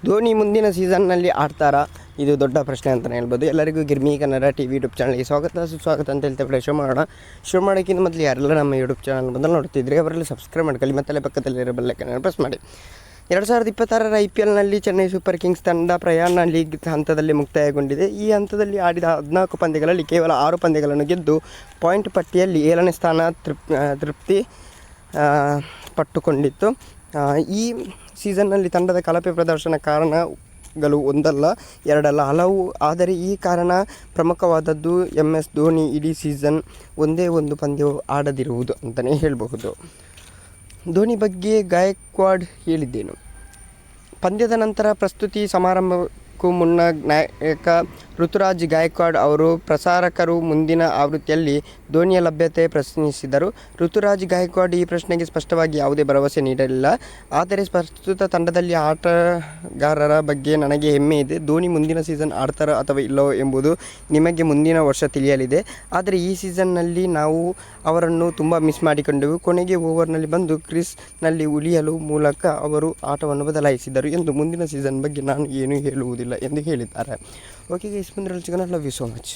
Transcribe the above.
ಧೋನಿ ಮುಂದಿನ ಸೀಸನ್ನಲ್ಲಿ ಆಡ್ತಾರಾ? ಇದು ದೊಡ್ಡ ಪ್ರಶ್ನೆ ಅಂತಲೇ ಹೇಳ್ಬೋದು. ಎಲ್ಲರಿಗೂ ಗಿರ್ಮಿ ಕನ್ನಡ TV ಯೂಟ್ಯೂಬ್ ಚಾನಲ್ಗೆ ಸುಸ್ವಾಗತ ಅಂತ ಹೇಳ್ತೇವೆ. ಶೋ ಮಾಡೋಕ್ಕಿಂತ ಮೊದಲು ಯಾರೆಲ್ಲ ನಮ್ಮ ಯೂಟ್ಯೂಬ್ ಚಾನಲ್ ಮೊದಲು ನೋಡ್ತಿದ್ರೆ ಅವರಲ್ಲಿ ಸಬ್ಸ್ಕ್ರೈಬ್ ಮಾಡ್ಕೊಳ್ಳಿ, ಮತ್ತೆ ಪಕ್ಕದಲ್ಲಿರೋ ಬೆಲ್ ಐಕಾನ್ ಪ್ರೆಸ್ ಮಾಡಿ. 2026ರ IPLನಲ್ಲಿ ಚೆನ್ನೈ ಸೂಪರ್ ಕಿಂಗ್ಸ್ ತಂಡ ಪ್ರಯಾಣ ಲೀಗ್ ಹಂತದಲ್ಲಿ ಮುಕ್ತಾಯಗೊಂಡಿದೆ. ಈ ಹಂತದಲ್ಲಿ ಆಡಿದ 14 ಪಂದ್ಯಗಳಲ್ಲಿ ಕೇವಲ 6 ಪಂದ್ಯಗಳನ್ನು ಗೆದ್ದು ಪಾಯಿಂಟ್ ಪಟ್ಟಿಯಲ್ಲಿ 7ನೇ ಸ್ಥಾನ ತೃಪ್ತಿ ಪಟ್ಟುಕೊಂಡಿತ್ತು. ಈ ಸೀಸನ್ನಲ್ಲಿ ತಂಡದ ಕಳಪೆ ಪ್ರದರ್ಶನ ಕಾರಣಗಳು ಒಂದಲ್ಲ ಎರಡಲ್ಲ ಹಲವು. ಆದರೆ ಈ ಕಾರಣ ಪ್ರಮುಖವಾದದ್ದು MS ಧೋನಿ ಇಡೀ ಸೀಸನ್ ಒಂದೇ ಒಂದು ಪಂದ್ಯ ಆಡದಿರುವುದು ಅಂತಲೇ ಹೇಳಬಹುದು. ಧೋನಿ ಬಗ್ಗೆ ಗಾಯಕ್ವಾಡ್ ಹೇಳಿದ್ದೇನು? ಪಂದ್ಯದ ನಂತರ ಪ್ರಸ್ತುತಿ ಸಮಾರಂಭಕ್ಕೂ ಮುನ್ನ ನಾಯಕ ಋತುರಾಜ್ ಗಾಯಕ್ವಾಡ್ ಅವರು ಪ್ರಸಾರಕರು ಮುಂದಿನ ಆವೃತ್ತಿಯಲ್ಲಿ ಧೋನಿಯ ಲಭ್ಯತೆ ಪ್ರಶ್ನಿಸಿದರು. ಋತುರಾಜ್ ಗಾಯಕ್ವಾಡ್ ಈ ಪ್ರಶ್ನೆಗೆ ಸ್ಪಷ್ಟವಾಗಿ ಯಾವುದೇ ಭರವಸೆ ನೀಡಲಿಲ್ಲ. ಆದರೆ ಪ್ರಸ್ತುತ ತಂಡದಲ್ಲಿ ಆಟಗಾರರ ಬಗ್ಗೆ ನನಗೆ ಹೆಮ್ಮೆ ಇದೆ. ಧೋನಿ ಮುಂದಿನ ಸೀಸನ್ ಆಡ್ತಾರೋ ಅಥವಾ ಇಲ್ಲವೋ ಎಂಬುದು ನಿಮಗೆ ಮುಂದಿನ ವರ್ಷ ತಿಳಿಯಲಿದೆ. ಆದರೆ ಈ ಸೀಸನ್ನಲ್ಲಿ ನಾವು ಅವರನ್ನು ತುಂಬ ಮಿಸ್ ಮಾಡಿಕೊಂಡೆವು. ಕೊನೆಗೆ ಓವರ್ನಲ್ಲಿ ಬಂದು ಕ್ರೀಸ್ನಲ್ಲಿ ಉಳಿಯಲು ಮೂಲಕ ಅವರು ಆಟವನ್ನು ಬದಲಾಯಿಸಿದರು ಎಂದು ಮುಂದಿನ ಸೀಸನ್ ಬಗ್ಗೆ ನಾನು ಏನೂ ಹೇಳುವುದಿಲ್ಲ ಎಂದು ಹೇಳಿದ್ದಾರೆ. ಓಕೆ ಗೈಸ್, ಮುಂದೆ ಸಿಗೋಣ. Love you so much.